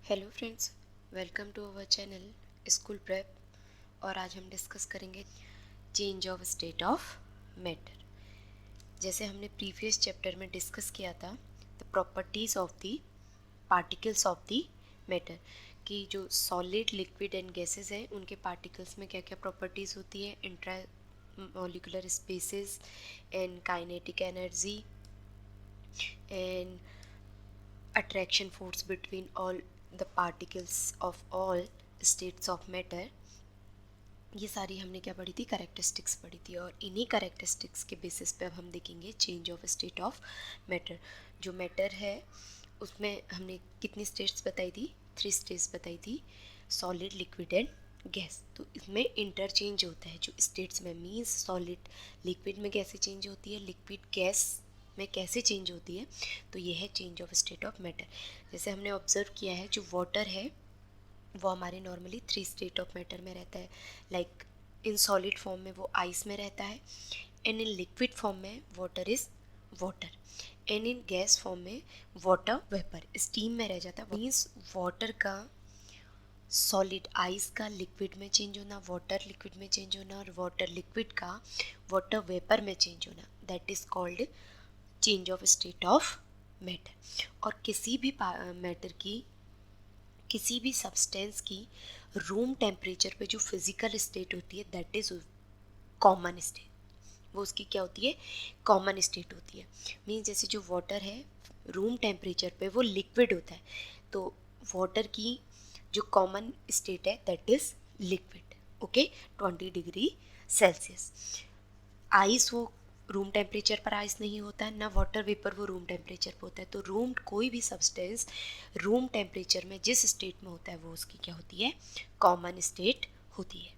Hello friends, welcome to our channel School Prep. और आज हम डिस्कस करेंगे change of state of matter. जैसे हमने प्रीवियस चैप्टर में डिस्कस किया था the properties of the particles of the matter, कि जो सॉलिड लिक्विड एंड गैसेस हैं उनके पार्टिकल्स में क्या क्या प्रॉपर्टीज़ होती है, intra molecular spaces and kinetic energy and attraction force between all the particles of all states of matter। ये सारी हमने क्या पढ़ी थी, करेक्टरिस्टिक्स पढ़ी थी। और इन्हीं करेक्टरिस्टिक्स के बेसिस पे अब हम देखेंगे change of state of matter. जो मैटर है उसमें हमने कितनी स्टेट्स बताई थी, 3 स्टेट्स बताई थी, सॉलिड लिक्विड एंड गैस। तो इसमें इंटरचेंज होता है जो स्टेट्स में, मीन्स सॉलिड लिक्विड में कैसे चेंज होती है, लिक्विड गैस में कैसे चेंज होती है। तो ये है change of state of matter. जैसे हमने ऑब्जर्व किया है जो वाटर है वो हमारे नॉर्मली 3 स्टेट ऑफ मैटर में रहता है। लाइक इन सॉलिड फॉर्म में वो आइस में रहता है, एंड इन लिक्विड फॉर्म में water is water, and in gas form में वाटर वेपर स्टीम में रह जाता है। मीन्स वाटर का सॉलिड आइस का लिक्विड में चेंज होना, वाटर लिक्विड में चेंज होना, और वाटर लिक्विड का वाटर वेपर में चेंज होना, that is called change of state of matter. और किसी भी मैटर की, किसी भी सब्सटेंस की रूम टेम्परेचर पे जो फिजिकल स्टेट होती है दैट इज कॉमन स्टेट। वो उसकी क्या होती है, कॉमन स्टेट होती है। मीन्स जैसे जो वाटर है रूम टेम्परेचर पे वो लिक्विड होता है, तो वाटर की जो कॉमन स्टेट है that is liquid. Okay, 20 degree Celsius. Ice वो रूम टेम्परेचर पर आइस नहीं होता है, ना वाटर वेपर वो रूम टेम्परेचर पर होता है। तो रूम कोई भी सब्सटेंस रूम टेम्परेचर में जिस स्टेट में होता है वो उसकी क्या होती है, कॉमन स्टेट होती है।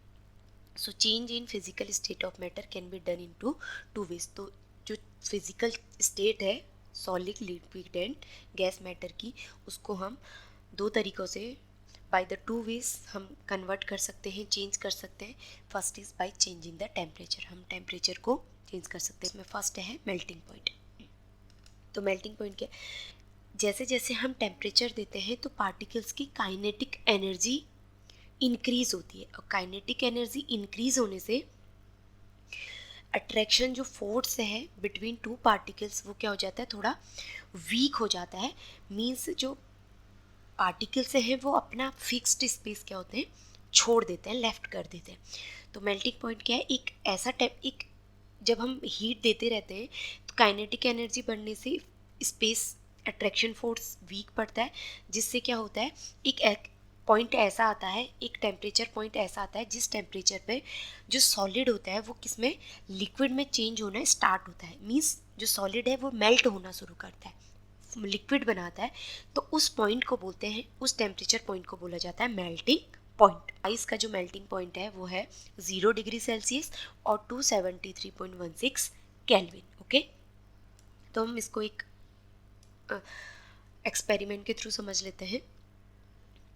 So change in physical state of matter can be done in two ways. तो जो फिजिकल स्टेट है solid liquid and gas matter की, उसको हम दो तरीक़ों से बाय द 2 वेज हम कन्वर्ट कर सकते हैं, चेंज कर सकते हैं। First is by changing the temperature, हम टेम्परेचर को चेंज कर सकते हैं। इसमें फर्स्ट है मेल्टिंग पॉइंट। तो मेल्टिंग पॉइंट क्या, जैसे जैसे हम टेम्परेचर देते हैं तो पार्टिकल्स की काइनेटिक एनर्जी इंक्रीज होती है, और काइनेटिक एनर्जी इंक्रीज होने से अट्रैक्शन जो फोर्स है बिटवीन 2 पार्टिकल्स वो क्या हो जाता है, थोड़ा वीक हो जाता है। मीन्स जो पार्टिकल्स हैं वो अपना फिक्स्ड स्पेस क्या होते हैं, छोड़ देते हैं, लेफ्ट कर देते हैं। तो मेल्टिंग पॉइंट क्या है, एक ऐसा एक जब हम हीट देते रहते हैं तो काइनेटिक एनर्जी बढ़ने से स्पेस अट्रैक्शन फोर्स वीक पड़ता है, जिससे क्या होता है, एक पॉइंट ऐसा आता है, एक टेम्परेचर पॉइंट ऐसा आता है जिस टेम्परेचर पे जो सॉलिड होता है वो किस में, लिक्विड में चेंज होना स्टार्ट होता है। मीन्स जो सॉलिड है वो मेल्ट होना शुरू करता है, लिक्विड बनाता है। तो उस पॉइंट को बोलते हैं, उस टेम्परेचर पॉइंट को बोला जाता है मेल्टिंग पॉइंट। आइस का जो मेल्टिंग पॉइंट है वो है 0 डिग्री सेल्सियस और 273.16 केल्विन। ओके, तो हम इसको एक एक्सपेरिमेंट के थ्रू समझ लेते हैं।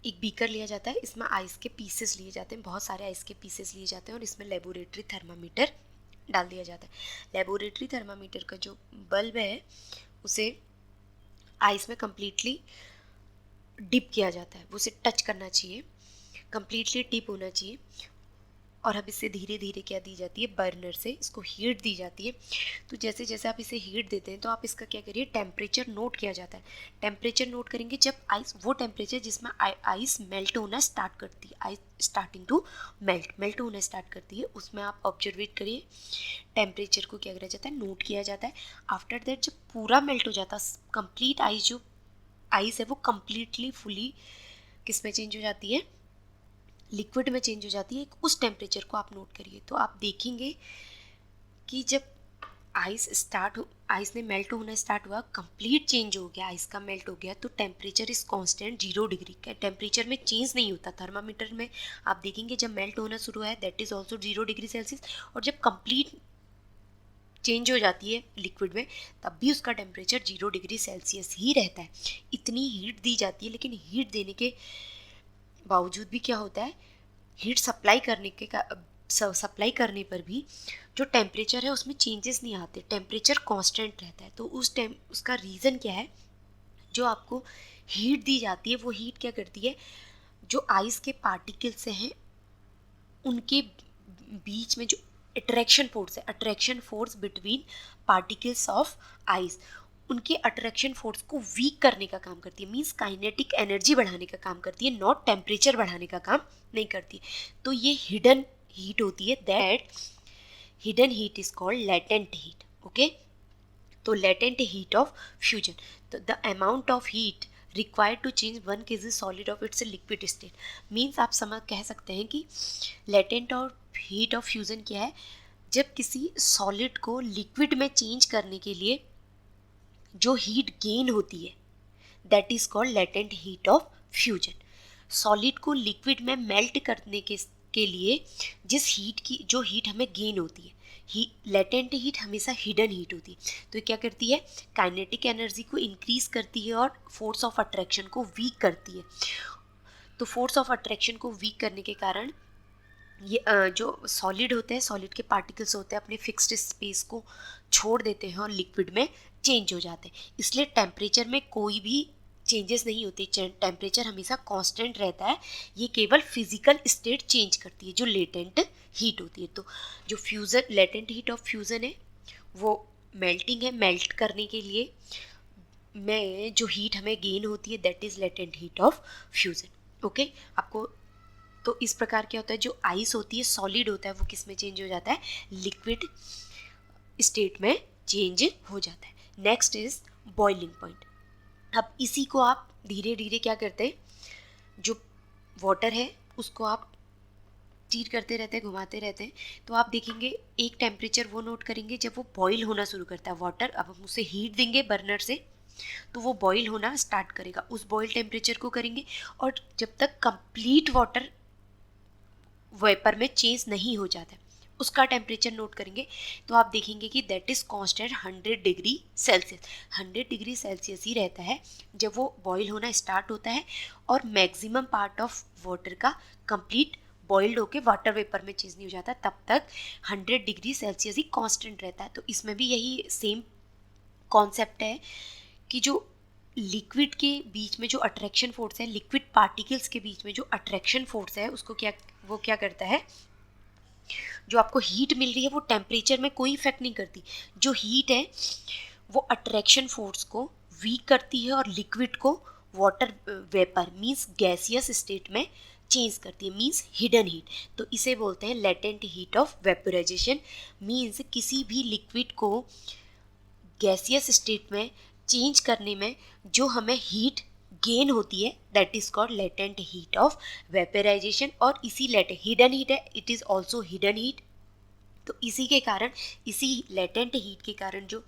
एक बीकर लिया जाता है, इसमें आइस के पीसेस लिए जाते हैं, बहुत सारे आइस के पीसेस लिए जाते हैं, और इसमें लेबोरेटरी थर्मामीटर डाल दिया जाता है। लेबोरेटरी थर्मामीटर का जो बल्ब है उसे आइस में कम्प्लीटली डिप किया जाता है, वो उसे टच करना चाहिए, कम्प्लीटली डिप होना चाहिए। और अब इसे धीरे धीरे क्या दी जाती है, बर्नर से इसको हीट दी जाती है। तो जैसे जैसे आप इसे हीट देते हैं तो आप इसका क्या करिए, टेम्परेचर नोट किया जाता है। टेम्परेचर नोट करेंगे जब आइस, वो टेम्परेचर जिसमें आइस मेल्ट होना स्टार्ट करती है, आइस स्टार्टिंग टू मेल्ट होना स्टार्ट करती है, उसमें आप ऑब्जर्वेट करिए। टेम्परेचर को क्या करा जाता है, नोट किया जाता है। आफ्टर दैट जब पूरा मेल्ट हो जाता है, कंप्लीट आइस, जो आइस है वो कम्प्लीटली फुली किस में चेंज हो जाती है, लिक्विड में चेंज हो जाती है। उस टेम्परेचर को आप नोट करिए, तो आप देखेंगे कि जब आइस ने मेल्ट होना स्टार्ट हुआ, कंप्लीट चेंज हो गया, आइस का मेल्ट हो गया, तो टेम्परेचर इज कांस्टेंट 0 डिग्री का, टेम्परेचर में चेंज नहीं होता। थर्मामीटर में आप देखेंगे जब मेल्ट होना शुरू है that is also 0 degree Celsius, और जब कंप्लीट चेंज हो जाती है लिक्विड में तब भी उसका टेम्परेचर 0 डिग्री सेल्सियस ही रहता है। इतनी हीट दी जाती है, लेकिन हीट देने के बावजूद भी क्या होता है, हीट सप्लाई करने पर भी जो टेम्परेचर है उसमें चेंजेस नहीं आते, टेम्परेचर कांस्टेंट रहता है। तो उसका रीज़न क्या है, जो आपको हीट दी जाती है, वो हीट क्या करती है, जो आइस के पार्टिकल्स हैं उनके बीच में जो अट्रैक्शन फोर्स है, attraction force between particles of ice, उनके अट्रैक्शन फोर्स को वीक करने का काम करती है, मींस काइनेटिक एनर्जी बढ़ाने का काम करती है, नॉट टेम्परेचर बढ़ाने का काम नहीं करती। तो ये हिडन हीट होती है, that hidden heat is called latent heat. Okay, तो लेटेंट हीट ऑफ फ्यूजन, तो the amount of heat required to change 1 kg solid of its liquid state, means आप समझ कह सकते हैं कि लेटेंट और हीट ऑफ फ्यूजन क्या है, जब किसी सॉलिड को लिक्विड में चेंज करने के लिए जो हीट गेन होती है, that is called latent heat of fusion. Solid को लिक्विड में मेल्ट करने के लिए जिस हीट की जो हीट हमें गेन होती है, लेटेंट हीट हमेशा हिडन हीट होती है। तो क्या करती है, काइनेटिक एनर्जी को इंक्रीज करती है और फोर्स ऑफ अट्रैक्शन को वीक करती है। तो फोर्स ऑफ अट्रैक्शन को वीक करने के कारण ये जो सॉलिड होते हैं, सॉलिड के पार्टिकल्स होते हैं, अपने फिक्स्ड स्पेस को छोड़ देते हैं और लिक्विड में चेंज हो जाते हैं। इसलिए टेम्परेचर में कोई भी चेंजेस नहीं होते, टेम्परेचर हमेशा कांस्टेंट रहता है, ये केवल फिजिकल स्टेट चेंज करती है जो लेटेंट हीट होती है। तो जो fusion, latent heat of fusion है वो मेल्टिंग है, मेल्ट करने के लिए में जो हीट हमें गेन होती है, that is latent heat of fusion. Okay, आपको तो इस प्रकार क्या होता है, जो आइस होती है, सॉलिड होता है, वो किस में चेंज हो जाता है, लिक्विड स्टेट में चेंज हो जाता है। Next is boiling point. अब इसी को आप धीरे धीरे क्या करते हैं, जो वाटर है उसको आप स्टीर करते रहते हैं, घुमाते रहते हैं, तो आप देखेंगे एक टेम्परेचर वो नोट करेंगे जब वो बॉईल होना शुरू करता है वाटर। अब हम उसे हीट देंगे बर्नर से तो वो बॉईल होना स्टार्ट करेगा, उस बॉईल टेम्परेचर को करेंगे, और जब तक कंप्लीट वाटर वेपर में चेंज नहीं हो जाता है उसका टेम्परेचर नोट करेंगे। तो आप देखेंगे कि that is constant 100 degree Celsius. 100 degree Celsius ही रहता है जब वो बॉईल होना स्टार्ट होता है और मैक्सिमम पार्ट ऑफ वाटर का कंप्लीट बॉइल्ड होके वाटर वेपर में चेंज नहीं हो जाता, तब तक 100 डिग्री सेल्सियस ही कांस्टेंट रहता है। तो इसमें भी यही सेम कॉन्सेप्ट है कि जो लिक्विड के बीच में जो अट्रैक्शन फोर्स है, लिक्विड पार्टिकल्स के बीच में जो अट्रैक्शन फोर्स है, उसको क्या करता है, जो आपको हीट मिल रही है वो टेम्परेचर में कोई इफेक्ट नहीं करती। जो हीट है वो अट्रैक्शन फोर्स को वीक करती है और लिक्विड को water vapour means gaseous state में चेंज करती है, मींस हिडन हीट। तो इसे बोलते हैं latent heat of vaporisation, means किसी भी लिक्विड को गैसियस स्टेट में चेंज करने में जो हमें हीट गेन होती है, that is called latent heat of vaporisation. और इसी हिडन हीट है, it is also hidden heat. तो इसी के कारण, इसी लेटेंट हीट के कारण जो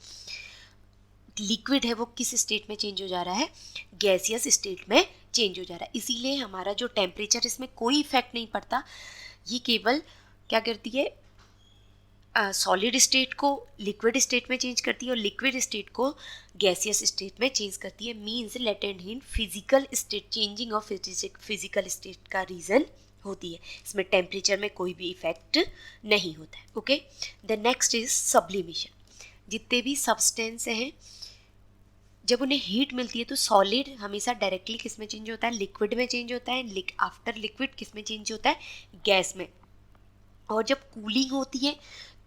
लिक्विड है वो किस स्टेट में चेंज हो जा रहा है, गैसियस स्टेट में चेंज हो जा रहा है। इसीलिए हमारा जो टेम्परेचर, इसमें कोई इफेक्ट नहीं पड़ता, ये केवल क्या करती है, सॉलिड स्टेट को लिक्विड स्टेट में चेंज करती है और लिक्विड स्टेट को गैसियस स्टेट में चेंज करती है। Means latent heat physical state, changing of physical state का रीज़न होती है, इसमें टेम्परेचर में कोई भी इफेक्ट नहीं होता है। Okay, the next is sublimation. जितने भी सब्सटेंस हैं जब उन्हें हीट मिलती है तो सॉलिड हमेशा डायरेक्टली किस में चेंज होता है, लिक्विड में चेंज होता है, आफ्टर लिक्विड किस में चेंज होता है, गैस में। और जब कूलिंग होती है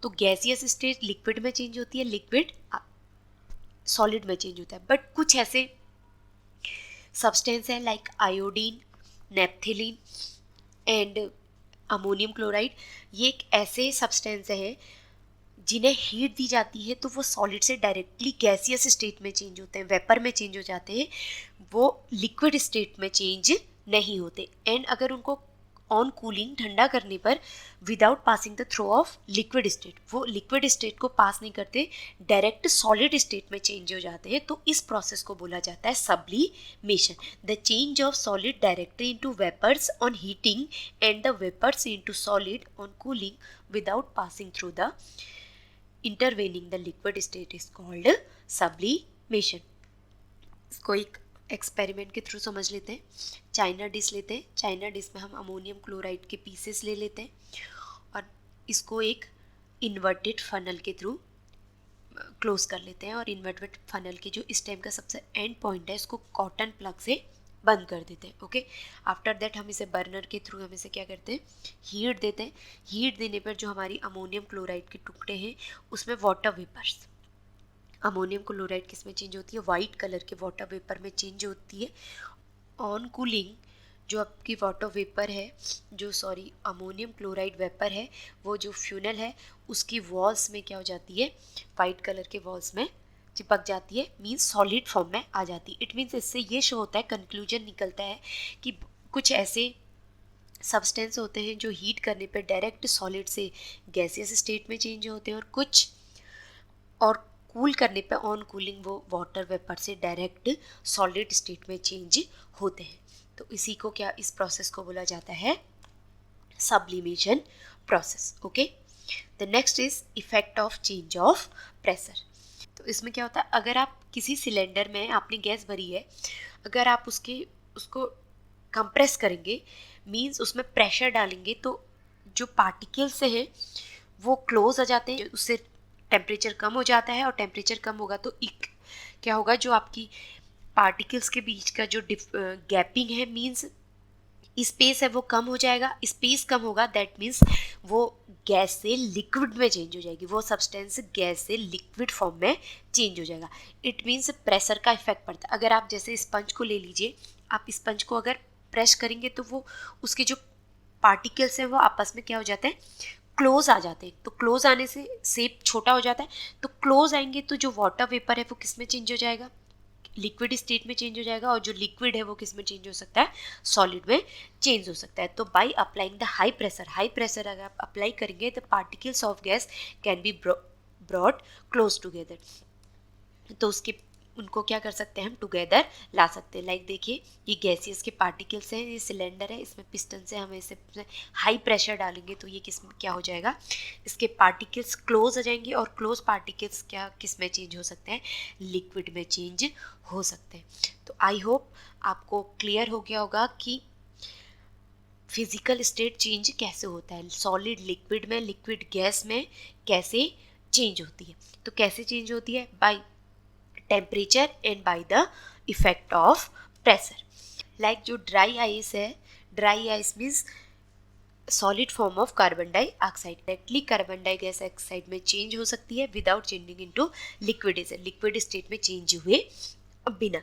तो गैसियस स्टेट लिक्विड में चेंज होती है, लिक्विड सॉलिड में चेंज होता है। बट कुछ ऐसे सब्सटेंस हैं like iodine, naphthalene and ammonium chloride, ये एक ऐसे सब्सटेंस हैं जिन्हें हीट दी जाती है तो वो सॉलिड से डायरेक्टली गैसियस स्टेट में चेंज होते हैं, वेपर में चेंज हो जाते हैं, वो लिक्विड स्टेट में चेंज नहीं होते। एंड अगर उनको ऑन कूलिंग, ठंडा करने पर, without passing the through of liquid state, वो लिक्विड स्टेट को पास नहीं करते, डायरेक्ट सॉलिड स्टेट में चेंज हो जाते हैं। तो इस प्रोसेस को बोला जाता है sublimation, the change of solid directly into vapours on heating and the vapours into solid on cooling without passing through the intervening the liquid state is called sublimation. इसको एक एक्सपेरिमेंट के थ्रू समझ लेते हैं। चाइना डिश लेते हैं, China dish में हम अमोनियम क्लोराइड के पीसेस ले लेते हैं और इसको एक इन्वर्टेड फनल के थ्रू क्लोज कर लेते हैं और इन्वर्टेड फनल के जो स्टेम का सबसे एंड पॉइंट है इसको कॉटन प्लग से बंद कर देते हैं। ओके, आफ्टर दैट हम इसे बर्नर के थ्रू हम इसे क्या करते हैं, हीट देते हैं। हीट देने पर जो हमारी अमोनियम क्लोराइड के टुकड़े हैं उसमें वाटर वेपर्स, अमोनियम क्लोराइड किस में चेंज होती है, वाइट कलर के वाटर वेपर में चेंज होती है। ऑन कूलिंग जो आपकी वाटर वेपर है, जो सॉरी अमोनियम क्लोराइड वेपर है, वो जो फ्यूनल है उसकी वॉल्स में क्या हो जाती है, वाइट कलर के वॉल्स में चिपक जाती है, मीन्स सॉलिड फॉर्म में आ जाती है। इट मीन्स इससे ये शो होता है, कंक्लूजन निकलता है कि कुछ ऐसे सब्सटेंस होते हैं जो हीट करने पर डायरेक्ट सॉलिड से गैसियस स्टेट में चेंज होते हैं, और कुछ और कूल करने पे ऑन कूलिंग वो वाटर वेपर से डायरेक्ट सॉलिड स्टेट में चेंज होते हैं। तो इसी को क्या, इस प्रोसेस को बोला जाता है sublimation process. Okay, the next is effect of change of pressure. तो इसमें क्या होता है, अगर आप किसी सिलेंडर में आपने गैस भरी है, अगर आप उसको कंप्रेस करेंगे, मींस उसमें प्रेशर डालेंगे, तो जो पार्टिकल्स हैं वो क्लोज आ जाते हैं, उससे टेम्परेचर कम हो जाता है, और टेम्परेचर कम होगा तो क्या होगा, जो आपकी पार्टिकल्स के बीच का जो गैपिंग है, मींस स्पेस है, वो कम हो जाएगा। स्पेस कम होगा दैट मीन्स वो गैस से लिक्विड में चेंज हो जाएगी, वो सब्सटेंस गैस से लिक्विड फॉर्म में चेंज हो जाएगा। इट मीन्स प्रेशर का इफेक्ट पड़ता है। अगर आप जैसे स्पंज को ले लीजिए, आप स्पंज को अगर प्रेस करेंगे तो वो उसके जो पार्टिकल्स हैं वो आपस में क्या हो जाते हैं, क्लोज आ जाते हैं। तो क्लोज आने से शेप छोटा हो जाता है, तो क्लोज आएंगे तो जो वाटर वेपर है वो किस में चेंज हो जाएगा, लिक्विड स्टेट में चेंज हो जाएगा, और जो लिक्विड है वो किस में चेंज हो सकता है, सॉलिड में चेंज हो सकता है। तो by applying the high pressure अगर आप अप्लाई करेंगे तो particles of gas can be brought close together, तो उनको क्या कर सकते हैं, हम टुगेदर ला सकते हैं। लाइक देखिए, ये गैसियस के पार्टिकल्स हैं, ये सिलेंडर है, इसमें पिस्टन से हम इसे हाई प्रेशर डालेंगे तो ये क्या हो जाएगा, इसके पार्टिकल्स क्लोज आ जाएंगे, और क्लोज पार्टिकल्स किस में चेंज हो सकते हैं, लिक्विड में चेंज हो सकते हैं। तो आई होप आपको क्लियर हो गया होगा कि फिजिकल स्टेट चेंज कैसे होता है, सॉलिड लिक्विड में, लिक्विड गैस में कैसे चेंज होती है। तो कैसे चेंज होती है, by temperature and by the effect of pressure. Like जो ड्राई आइस है, dry ice means solid form of carbon dioxide, directly carbon dioxide में चेंज हो सकती है without changing into liquid state में चेंज हुए बिना।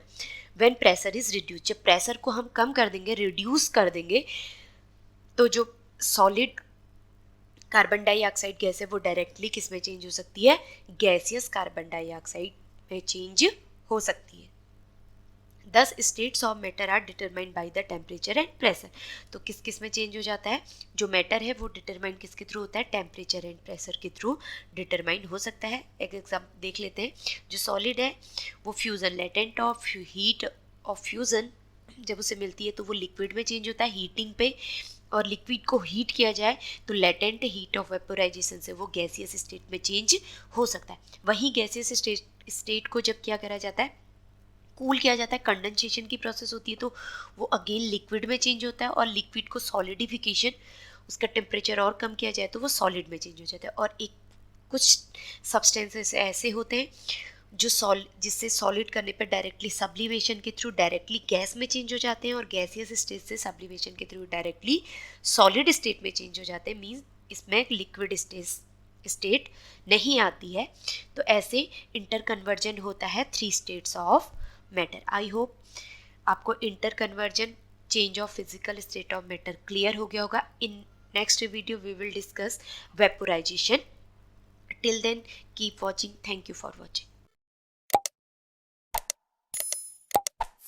व्हेन प्रेशर इज रिड्यूस, जब प्रेशर को हम कम कर देंगे, रिड्यूस कर देंगे, तो जो सॉलिड कार्बन डाइऑक्साइड गैस है वो डायरेक्टली किस में चेंज हो सकती है, गैसियस कार्बन डाइऑक्साइड में चेंज हो सकती है। 10 states of matter are determined by the temperature and pressure. तो किस में चेंज हो जाता है, जो मैटर है वो डिटरमाइंड किसके थ्रू होता है, टेम्परेचर एंड प्रेशर के थ्रू डिटरमाइंड हो सकता है। एक एग्जाम्पल देख लेते हैं, जो सॉलिड है वो fusion, latent of heat of fusion जब उसे मिलती है तो वो लिक्विड में चेंज होता है हीटिंग पे, और लिक्विड को हीट किया जाए तो लेटेंट हीट ऑफ वेपोराइजेशन से वो गैसियस स्टेट में चेंज हो सकता है। वहीं गैसियस स्टेट को जब क्या करा जाता है, कूल किया जाता है, कंडेंसेशन की प्रोसेस होती है, तो वो अगेन लिक्विड में चेंज होता है, और लिक्विड को सॉलिडिफिकेशन, उसका टेम्परेचर और कम किया जाए तो वो सॉलिड में चेंज हो जाता है। और एक कुछ सब्सटेंसेस ऐसे होते हैं जो जिससे सॉलिड करने पर डायरेक्टली सब्लिमेशन के थ्रू डायरेक्टली गैस में चेंज हो जाते हैं, और गैसियस स्टेट से सब्लिमेशन के थ्रू डायरेक्टली सॉलिड स्टेट में चेंज हो जाते हैं, मीन्स इसमें लिक्विड स्टेट नहीं आती है। तो ऐसे इंटर कन्वर्जन होता है 3 states of matter. I hope आपको inter conversion, change of physical state of matter clear हो गया होगा। In next video we will discuss vaporisation. Till then keep watching, thank you for watching.